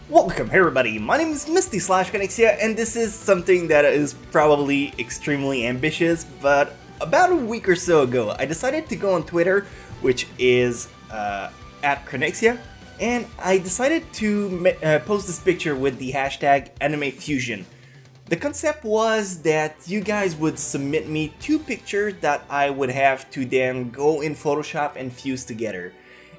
Welcome everybody, my name is Misty/Connexia, and this is something that is probably extremely ambitious, but about a week or so ago I decided to go on Twitter, which is at Connexia, and I decided to post this picture with the hashtag AnimeFusion. The concept was that you guys would submit me two pictures that I would have to then go in Photoshop and fuse together.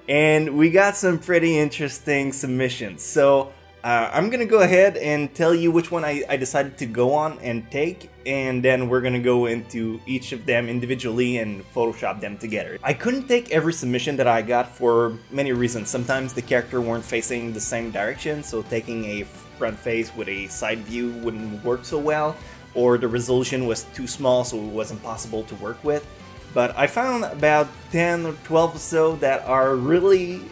And we got some pretty interesting submissions, so I'm gonna go ahead and tell you which one I decided to go on and take, and then we're gonna go into each of them individually and Photoshop them together. I couldn't take every submission that I got for many reasons. Sometimes the character weren't facing the same direction, so taking a front face with a side view wouldn't work so well, or the resolution was too small so it wasn't possible to work with. But I found about 10 or 12 or so that are really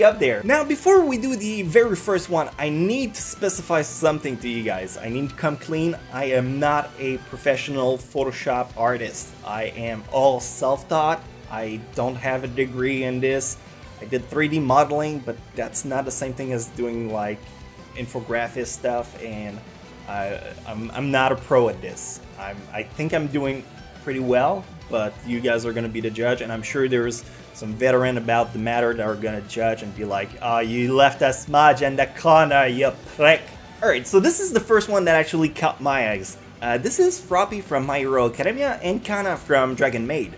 up there. Now, before we do the very first one, I need to specify something to you guys. I need to come clean. I am not a professional Photoshop artist. I am all self-taught. I don't have a degree in this. I did 3D modeling, but that's not the same thing as doing like infographic stuff, and I'm not a pro at this. I think I'm doing pretty well, but you guys are gonna be the judge, and I'm sure there's some veteran about the matter that are gonna judge and be like, "Oh, you left a smudge in the corner, you prick." Alright, so this is the first one that actually caught my eyes. This is Froppy from My Hero Academia and Kana from Dragon Maid.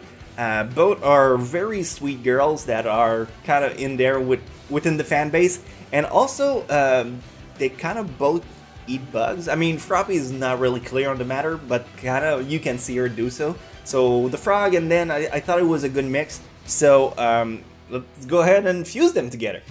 Both are very sweet girls that are kind of in there within the fan base, and also they kind of both eat bugs. I mean, Froppy is not really clear on the matter, but kind of you can see her do so. So the frog, and then I thought it was a good mix. So let's go ahead and fuse them together.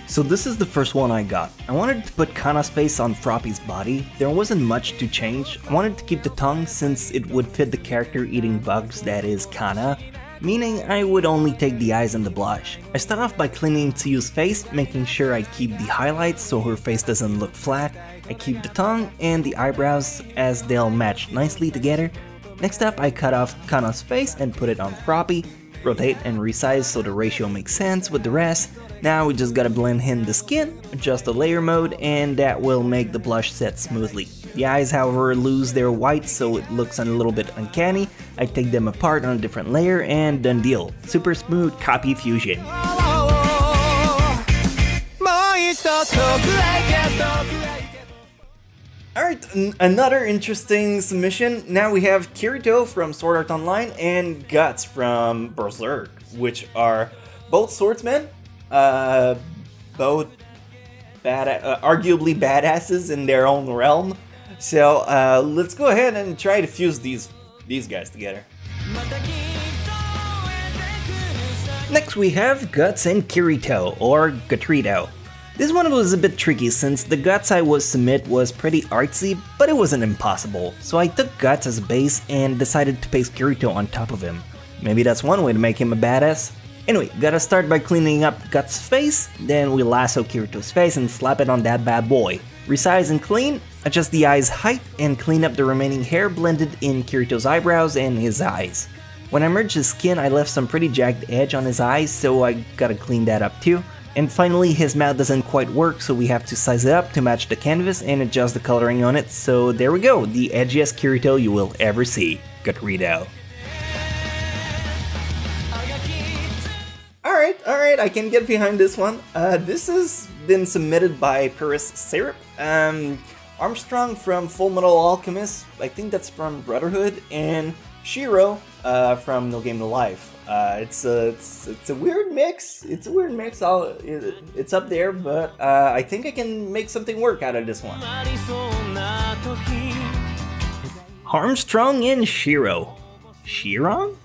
So this is the first one I got. I wanted to put Kana's face on Froppy's body. There wasn't much to change. I wanted to keep the tongue since it would fit the character eating bugs that is Kana, meaning I would only take the eyes and the blush. I start off by cleaning Tsuyu's face, making sure I keep the highlights so her face doesn't look flat. I keep the tongue and the eyebrows as they'll match nicely together. Next up, I cut off Kana's face and put it on Froppy, rotate and resize so the ratio makes sense with the rest. Now we just gotta blend in the skin, adjust the layer mode, and that will make the blush set smoothly. The eyes, however, lose their white so it looks a little bit uncanny. I take them apart on a different layer and done deal. Super smooth copy fusion. Alright, another interesting submission. Now we have Kirito from Sword Art Online and Guts from Berserk, which are both swordsmen, both arguably badasses in their own realm. So let's go ahead and try to fuse these guys together. Next we have Guts and Kirito, or Gatrito. This one was a bit tricky since the Guts I was submit was pretty artsy, but it wasn't impossible. So I took Guts as a base and decided to paste Kirito on top of him. Maybe that's one way to make him a badass. Anyway, gotta start by cleaning up Guts' face, then we lasso Kirito's face and slap it on that bad boy. Resize and clean, adjust the eye's height, and clean up the remaining hair blended in Kirito's eyebrows and his eyes. When I merged his skin, I left some pretty jagged edge on his eyes, so I gotta clean that up too. And finally, his mouth doesn't quite work, so we have to size it up to match the canvas and adjust the coloring on it. So there we go, the edgiest Kirito you will ever see. Gatrito. Alright, I can get behind this one. This has been submitted by Paris Syrup, Armstrong from Full Metal Alchemist, I think that's from Brotherhood, and Shiro from No Game No Life. It's a weird mix. It's up there, but I think I can make something work out of this one. Armstrong and Shiro. Shiro?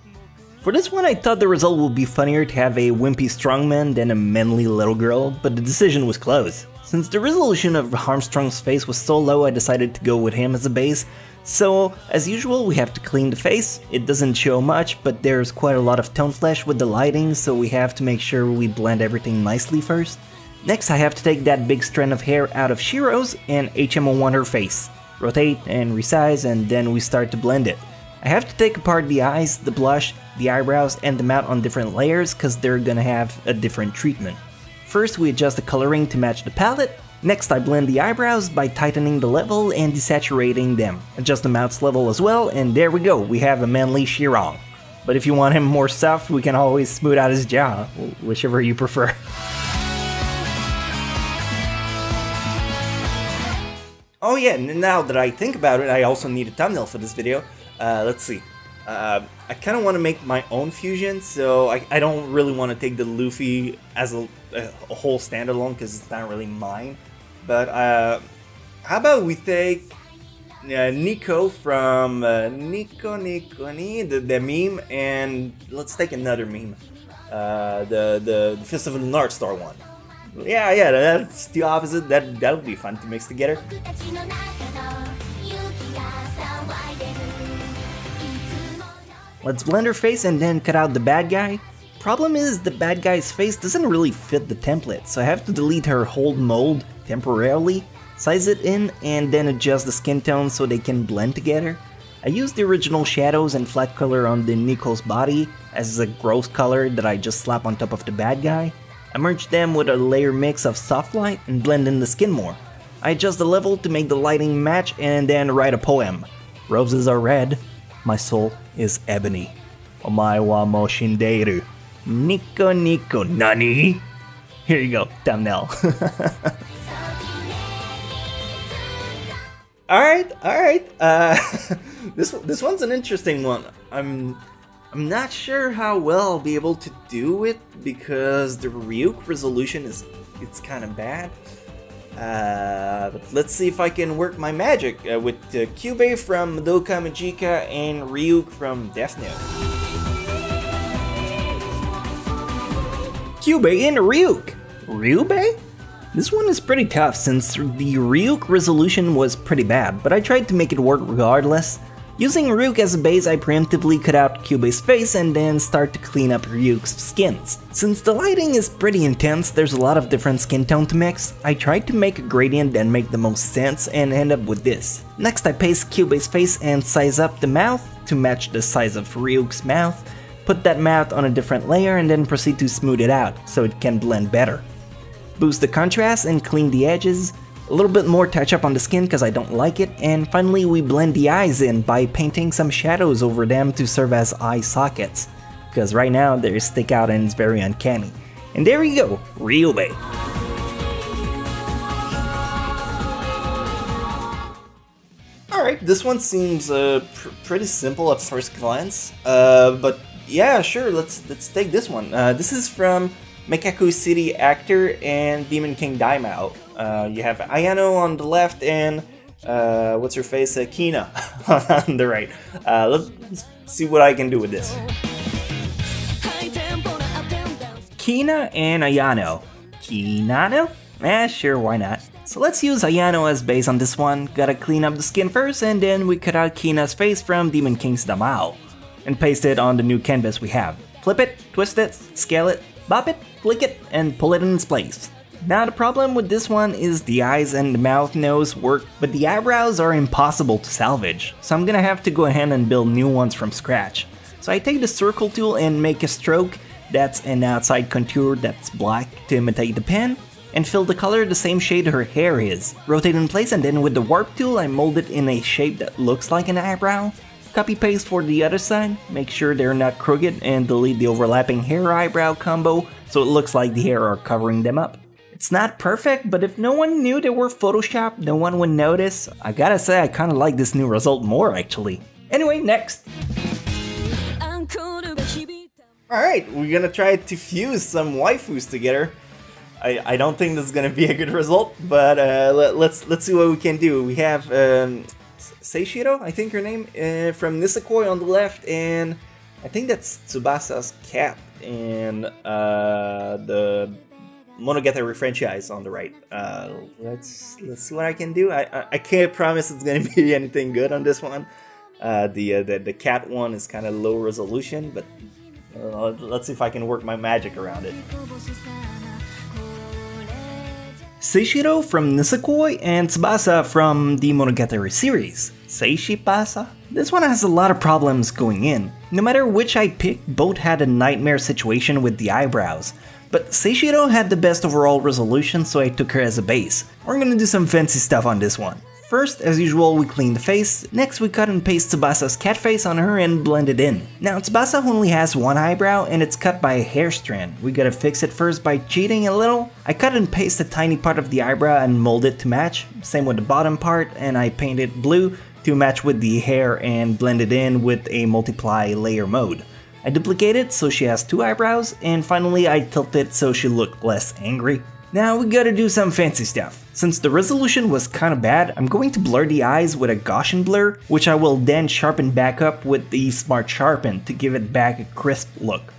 For this one, I thought the result would be funnier to have a wimpy strongman than a manly little girl, but the decision was close. Since the resolution of Armstrong's face was so low, I decided to go with him as a base. So, as usual, we have to clean the face. It doesn't show much, but there's quite a lot of tone flash with the lighting, so we have to make sure we blend everything nicely first. Next, I have to take that big strand of hair out of Shiro's and HMO1 her face. Rotate and resize, and then we start to blend it. I have to take apart the eyes, the blush, the eyebrows, and the mouth on different layers because they're gonna have a different treatment. First, we adjust the coloring to match the palette. Next, I blend the eyebrows by tightening the level and desaturating them. Adjust the mouth's level as well, and there we go, we have a manly Shirong. But if you want him more soft, we can always smooth out his jaw, whichever you prefer. Oh yeah, now that I think about it, I also need a thumbnail for this video. Let's see. I kind of want to make my own fusion, so I don't really want to take the Luffy as a whole standalone because it's not really mine. But how about we take Nico from Nico Ni, the meme, and let's take another meme, the Fist of the North Star one. Yeah, that's the opposite. That would be fun to mix together. Let's blend her face and then cut out the bad guy. Problem is, the bad guy's face doesn't really fit the template, so I have to delete her whole mold temporarily, size it in, and then adjust the skin tone so they can blend together. I used the original shadows and flat color on the Nico's body as a gross color that I just slap on top of the bad guy. I merged them with a layer mix of soft light and blend in the skin more. I adjust the level to make the lighting match and then write a poem. Roses are red, my soul is ebony. Omae wa mo shinderu. Nico Nico nani? Here you go, thumbnail. Alright. This one's an interesting one. I'm not sure how well I'll be able to do it because the Ryuk resolution it's kind of bad. But let's see if I can work my magic with Kyubey from Madoka Magica and Ryuk from Death Note. Kyubey and Ryuk! Ryubey? This one is pretty tough since the Ryuk resolution was pretty bad, but I tried to make it work regardless. Using Ryuk as a base, I preemptively cut out Kyubey's face and then start to clean up Ryuk's skins. Since the lighting is pretty intense, there's a lot of different skin tone to mix. I tried to make a gradient that make the most sense and end up with this. Next, I paste Kyubey's face and size up the mouth to match the size of Ryuk's mouth. Put that mouth on a different layer and then proceed to smooth it out so it can blend better. Boost the contrast and clean the edges. A little bit more touch up on the skin because I don't like it, and finally we blend the eyes in by painting some shadows over them to serve as eye sockets, because right now they stick out and it's very uncanny. And there we go, Ryubey. Alright, this one seems pretty simple at first glance, but yeah, sure, let's take this one. This is from Mekaku City Actor and Demon King Daimao. You have Ayano on the left and what's her face? Kina on the right. Let's see what I can do with this. Kina and Ayano. Kinano? Sure, why not? So let's use Ayano as base on this one. Gotta clean up the skin first, and then we cut out Kina's face from Demon King's Daimao and paste it on the new canvas we have. Flip it, twist it, scale it, bop it, flick it, and pull it in its place. Now the problem with this one is the eyes and the mouth nose work, but the eyebrows are impossible to salvage, so I'm gonna have to go ahead and build new ones from scratch. So I take the circle tool and make a stroke that's an outside contour that's black to imitate the pen, and fill the color the same shade her hair is. Rotate in place, and then with the warp tool I mold it in a shape that looks like an eyebrow. Copy paste for the other side, make sure they're not crooked, and delete the overlapping hair eyebrow combo so it looks like the hair are covering them up. It's not perfect, but if no one knew they were photoshopped, no one would notice. I gotta say I kinda like this new result more actually. Anyway, next! Alright, we're gonna try to fuse some waifus together. I don't think this is gonna be a good result, but let's see what we can do. We have Seishiro, I think her name, from Nisakoi on the left, and I think that's Tsubasa's cat, and the Monogatari franchise on the right. Let's see what I can do. I can't promise it's gonna be anything good on this one. The cat one is kind of low resolution, but let's see if I can work my magic around it. Seishiro from Nisakoi and Tsubasa from the Monogatari series. Seishi pasa? This one has a lot of problems going in. No matter which I picked, both had a nightmare situation with the eyebrows. But Seishiro had the best overall resolution, so I took her as a base. We're gonna do some fancy stuff on this one. First, as usual, we clean the face. Next, we cut and paste Tsubasa's cat face on her and blend it in. Now, Tsubasa only has one eyebrow and it's cut by a hair strand. We gotta fix it first by cheating a little. I cut and paste a tiny part of the eyebrow and mold it to match. Same with the bottom part, and I paint it blue to match with the hair and blend it in with a multiply layer mode. I duplicate it so she has two eyebrows, and finally I tilt it so she looked less angry. Now we gotta do some fancy stuff. Since the resolution was kinda bad, I'm going to blur the eyes with a Gaussian blur, which I will then sharpen back up with the Smart Sharpen to give it back a crisp look.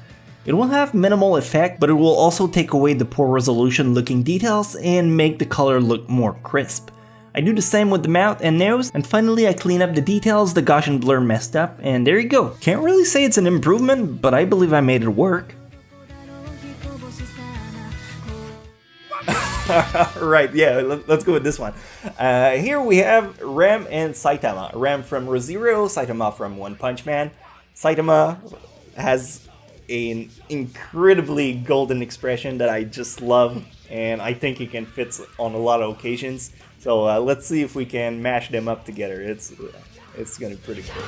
It will have minimal effect, but it will also take away the poor resolution looking details and make the color look more crisp. I do the same with the mouth and nose, and finally I clean up the details the Gaussian blur messed up, and there you go. Can't really say it's an improvement, but I believe I made it work. Right, yeah, let's go with this one. Here we have Rem and Saitama. Rem from Re:Zero, Saitama from One Punch Man. Saitama has an incredibly golden expression that I just love, and I think it can fit on a lot of occasions. So let's see if we can mash them up together. It's gonna be pretty cool.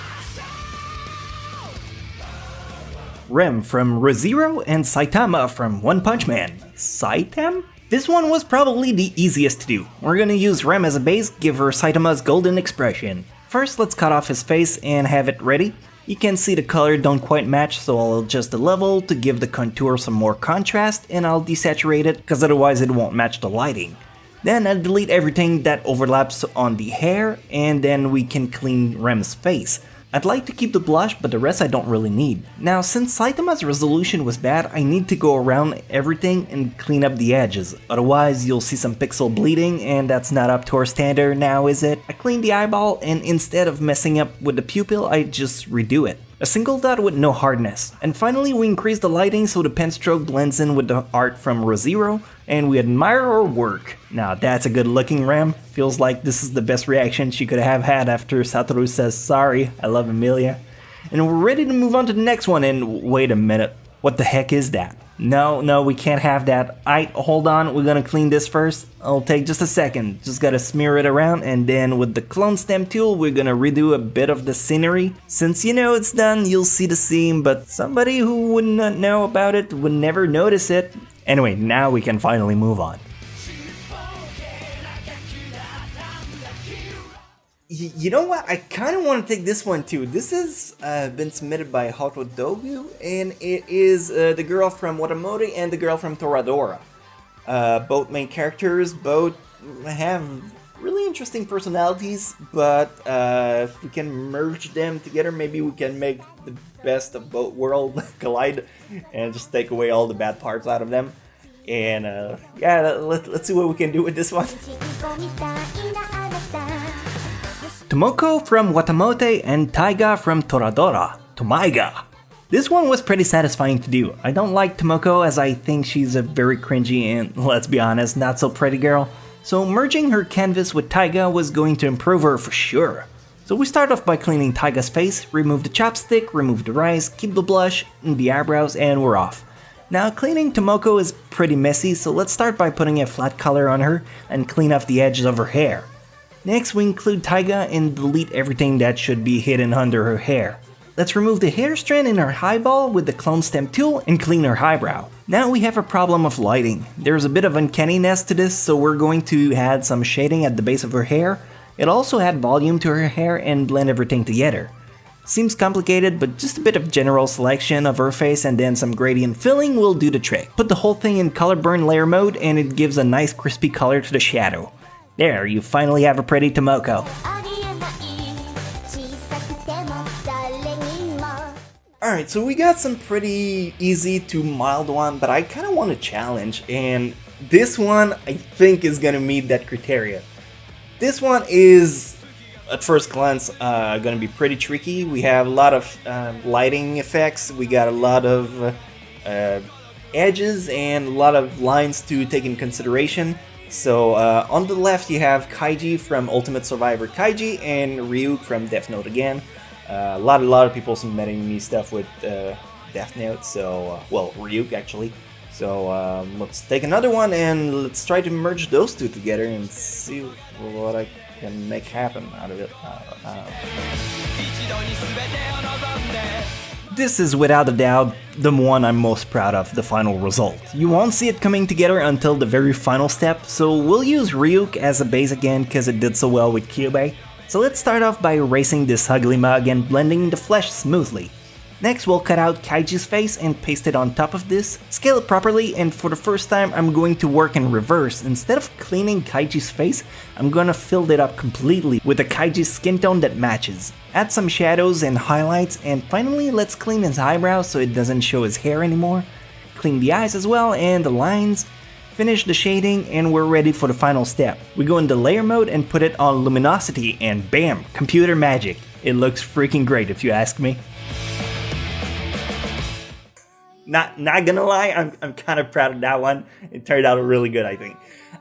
Rem from Re:Zero and Saitama from One Punch Man. Saitam? This one was probably the easiest to do. We're gonna use Rem as a base, give her Saitama's golden expression. First, let's cut off his face and have it ready. You can see the color don't quite match, so I'll adjust the level to give the contour some more contrast, and I'll desaturate it because otherwise it won't match the lighting. Then I'll delete everything that overlaps on the hair, and then we can clean Rem's face. I'd like to keep the blush, but the rest I don't really need. Now, since Saitama's resolution was bad, I need to go around everything and clean up the edges. Otherwise, you'll see some pixel bleeding, and that's not up to our standard now, is it? I cleaned the eyeball, and instead of messing up with the pupil, I just redo it. A single dot with no hardness. And finally, we increase the lighting so the pen stroke blends in with the art from Re:Zero, and we admire our work. Now that's a good looking Rem. Feels like this is the best reaction she could have had after Satoru says sorry, I love Emilia. And we're ready to move on to the next one, and wait a minute, what the heck is that? No, we can't have that. Hold on, we're gonna clean this first. It'll take just a second. Just gotta smear it around, and then with the clone stamp tool, we're gonna redo a bit of the scenery. Since you know it's done, you'll see the seam, but somebody who would not know about it would never notice it. Anyway, now we can finally move on. You know what? I kind of want to take this one too. This has been submitted by Hotodogu, and it is the girl from Watamote and the girl from Toradora. Both main characters, both have really interesting personalities, but if we can merge them together, maybe we can make the best of both worlds collide and just take away all the bad parts out of them. And yeah, let's see what we can do with this one. Tomoko from Watamote and Taiga from Toradora. Tomaiga. This one was pretty satisfying to do. I don't like Tomoko as I think she's a very cringy and, let's be honest, not so pretty girl. So merging her canvas with Taiga was going to improve her for sure. So we start off by cleaning Taiga's face, remove the chopstick, remove the rice, keep the blush, and the eyebrows, and we're off. Now cleaning Tomoko is pretty messy, so let's start by putting a flat color on her and clean off the edges of her hair. Next, we include Taiga and delete everything that should be hidden under her hair. Let's remove the hair strand in her eyeball with the clone stamp tool and clean her eyebrow. Now we have a problem of lighting. There's a bit of uncanniness to this, so we're going to add some shading at the base of her hair. It also add volume to her hair and blend everything together. Seems complicated, but just a bit of general selection of her face and then some gradient filling will do the trick. Put the whole thing in color burn layer mode and it gives a nice crispy color to the shadow. There, you finally have a pretty Tomoko. Alright, so we got some pretty easy to mild one, but I kind of want a challenge, and this one I think is gonna meet that criteria. This one is, at first glance, gonna be pretty tricky. We have a lot of lighting effects, we got a lot of edges and a lot of lines to take in consideration. So on the left you have Kaiji from Ultimate Survivor Kaiji and Ryuk from Death Note again. A lot of people submitting me stuff with Death Note, so well, Ryuk actually. So let's take another one and let's try to merge those two together and see what I can make happen out of it. This is without a doubt the one I'm most proud of, the final result. You won't see it coming together until the very final step, so we'll use Ryuk as a base again because it did so well with Kyubey. So let's start off by erasing this ugly mug and blending the flesh smoothly. Next we'll cut out Kaiji's face and paste it on top of this, scale it properly, and for the first time I'm going to work in reverse. Instead of cleaning Kaiji's face, I'm gonna fill it up completely with a Kaiji's skin tone that matches. Add some shadows and highlights, and finally let's clean his eyebrows so it doesn't show his hair anymore. Clean the eyes as well and the lines. Finish the shading and we're ready for the final step. We go into layer mode and put it on luminosity and bam, computer magic. It looks freaking great if you ask me. Not gonna lie, I'm kind of proud of that one. It turned out really good, I think.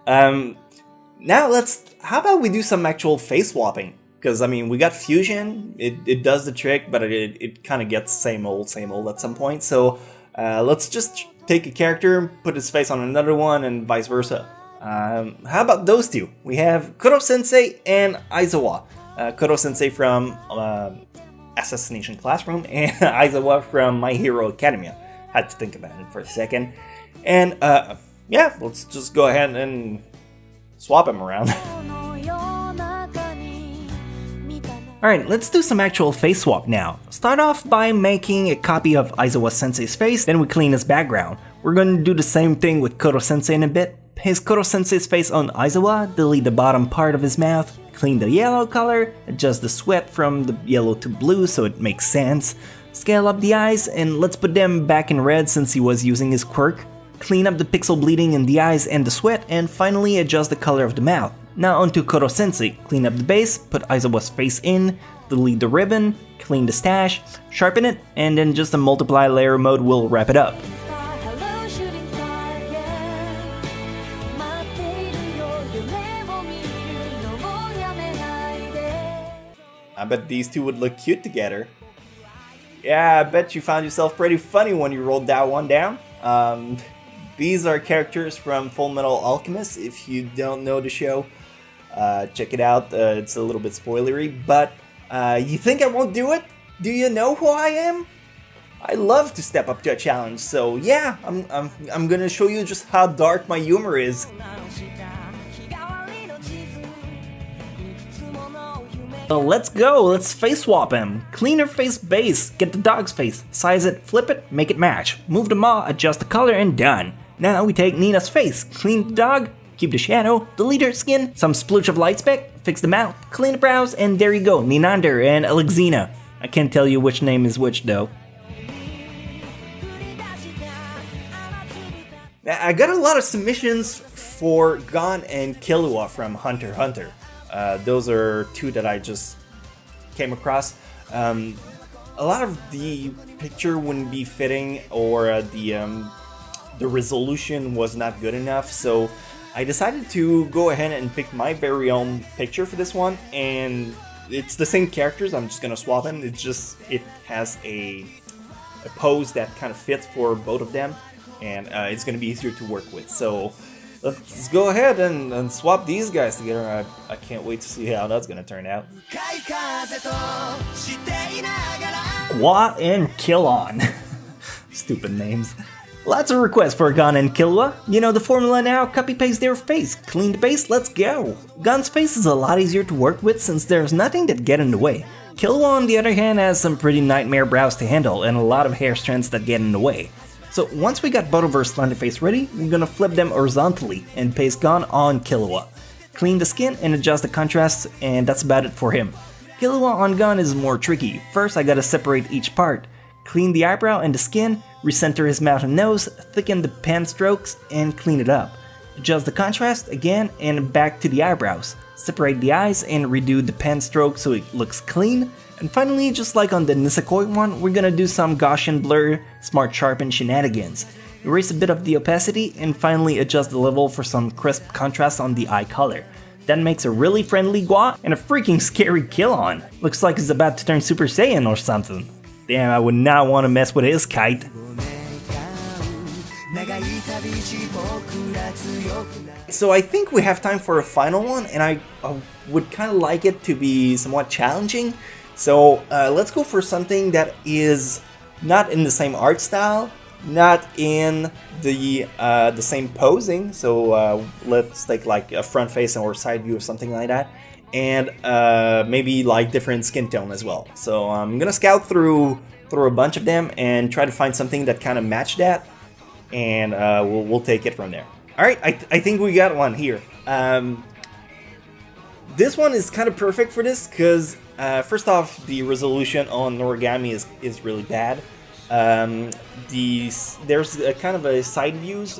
Now how about we do some actual face swapping? Because I mean, we got fusion, it does the trick, but it kind of gets same old at some point. So let's just take a character, put his face on another one, and vice versa. How about those two? We have Kuro Sensei and Aizawa. Kuro Sensei from Assassination Classroom and Aizawa from My Hero Academia. Had to think about it for a second. And yeah, let's just go ahead and swap him around. Alright, let's do some actual face swap now. Start off by making a copy of Aizawa Sensei's face, then we clean his background. We're going to do the same thing with Kuro Sensei in a bit. Paste Kuro Sensei's face on Aizawa, delete the bottom part of his mouth, clean the yellow color, adjust the sweat from the yellow to blue so it makes sense. Scale up the eyes, and let's put them back in red since he was using his quirk. Clean up the pixel bleeding in the eyes and the sweat, and finally adjust the color of the mouth. Now onto Kuro Sensei. Clean up the base, put Aizawa's face in, delete the ribbon, clean the stash, sharpen it, and then just a multiply layer mode will wrap it up. I bet these two would look cute together. Yeah, I bet you found yourself pretty funny when you rolled that one down. These are characters from Full Metal Alchemist. If you don't know the show, check it out. It's a little bit spoilery, but you think I won't do it? Do you know who I am? I love to step up to a challenge, so yeah, I'm gonna show you just how dark my humor is. So let's go, let's face swap him. Clean her face base, get the dog's face, size it, flip it, make it match. Move the maw, adjust the color, and done. Now we take Nina's face, clean the dog, keep the shadow, delete her skin, some sploosh of light speck, fix the mouth, clean the brows, and there you go, Ninander and Alexina. I can't tell you which name is which though. Now, I got a lot of submissions for Gon and Killua from Hunter x Hunter. Those are two that I just came across. A lot of the picture wouldn't be fitting, or the resolution was not good enough, so I decided to go ahead and pick my very own picture for this one, and it's the same characters. I'm just gonna swap them. It's just it has a pose that kind of fits for both of them, and it's gonna be easier to work with. So let's go ahead and swap these guys together. I can't wait to see how that's gonna turn out. Gwa and Killon. Stupid names. Lots of requests for Gon and Killua. You know the formula now, copy paste their face, clean the base, let's go. Gon's face is a lot easier to work with since there's nothing that get in the way. Killua on the other hand has some pretty nightmare brows to handle and a lot of hair strands that get in the way. So once we got both of our slender face ready, we're gonna flip them horizontally and paste Gon on Killua. Clean the skin and adjust the contrast, and that's about it for him. Killua on Gon is more tricky. First I gotta separate each part. Clean the eyebrow and the skin, recenter his mouth and nose, thicken the pen strokes, and clean it up. Adjust the contrast again and back to the eyebrows. Separate the eyes and redo the pen stroke so it looks clean. And finally, just like on the Nisekoi one, we're gonna do some Gaussian blur, smart sharpen shenanigans. erase a bit of the opacity, and finally adjust the level for some crisp contrast on the eye color. That makes a really friendly Gua and a freaking scary Killon. Looks like he's about to turn Super Saiyan or something. Damn, I would not want to mess with his kite. So I think we have time for a final one, and I would kind of like it to be somewhat challenging. So let's go for something that is not in the same art style, not in the same posing. So let's take like a front face or side view or something like that, and maybe like different skin tone as well. So I'm gonna scout through a bunch of them and try to find something that kind of match that, and we'll take it from there. All right, I think we got one here. This one is kind of perfect for this because first off, the resolution on Noragami is really bad. There's a kind of a side views,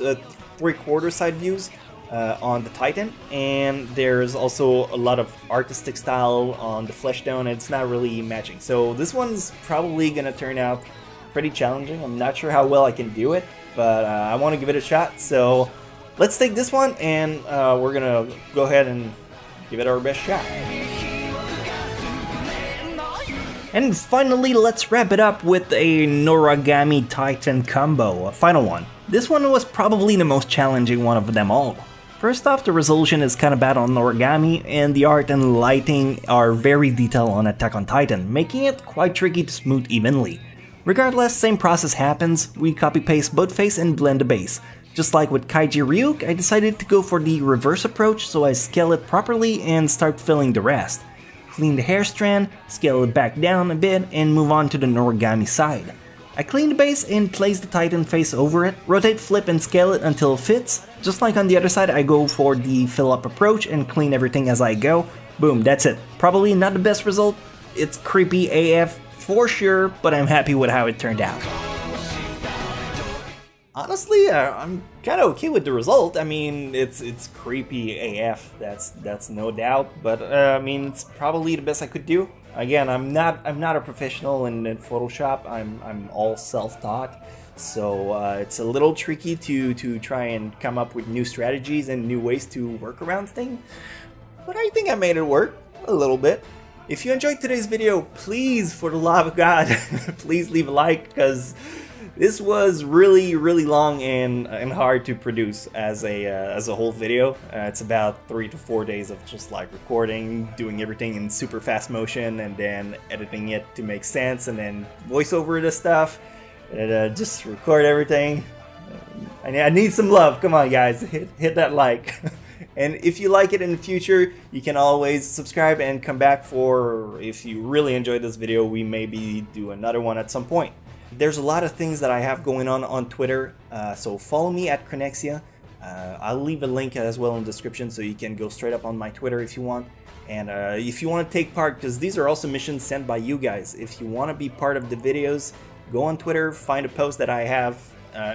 3/4 side views on the Titan, and there's also a lot of artistic style on the flesh tone, and it's not really matching. So this one's probably gonna turn out pretty challenging. I'm not sure how well I can do it, but I want to give it a shot. So let's take this one, and we're gonna go ahead and give it our best shot. And finally, let's wrap it up with a Noragami Titan combo, a final one. This one was probably the most challenging one of them all. First off, the resolution is kinda bad on Noragami, and the art and lighting are very detailed on Attack on Titan, making it quite tricky to smooth evenly. Regardless, same process happens, we copy-paste both face and blend the base. Just like with Kaiji Ryuk, I decided to go for the reverse approach, so I scale it properly and start filling the rest. Clean the hair strand, scale it back down a bit, and move on to the Noragami side. I clean the base and place the Titan face over it, rotate, flip, and scale it until it fits. Just like on the other side, I go for the fill-up approach and clean everything as I go. Boom, that's it. Probably not the best result, it's creepy AF for sure, but I'm happy with how it turned out. Honestly, I'm kind of okay with the result. I mean, it's creepy AF. That's no doubt. But I mean, it's probably the best I could do. Again, I'm not a professional in Photoshop. I'm all self-taught, so it's a little tricky to try and come up with new strategies and new ways to work around things. But I think I made it work a little bit. If you enjoyed today's video, please, for the love of God, please leave a like, because this was really long and hard to produce as a whole video. It's about 3 to 4 days of just like recording, doing everything in super fast motion, and then editing it to make sense, and then voice over the stuff, and just record everything. I need some love. Come on, guys, hit that like. And if you like it in the future, you can always subscribe and come back for, if you really enjoyed this video, we maybe do another one at some point. There's a lot of things that I have going on Twitter, so follow me at Crunchyroll. I'll leave a link as well in the description, so you can go straight up on my Twitter if you want. And if you want to take part, because these are also missions sent by you guys, if you want to be part of the videos, go on Twitter, find a post that I have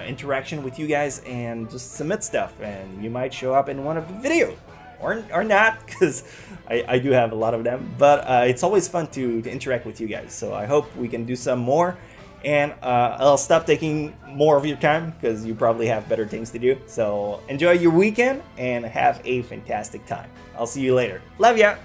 interaction with you guys, and just submit stuff, and you might show up in one of the videos. Or not, because I do have a lot of them, but it's always fun to interact with you guys, so I hope we can do some more. And I'll stop taking more of your time, because you probably have better things to do. So enjoy your weekend and have a fantastic time. I'll see you later. Love ya!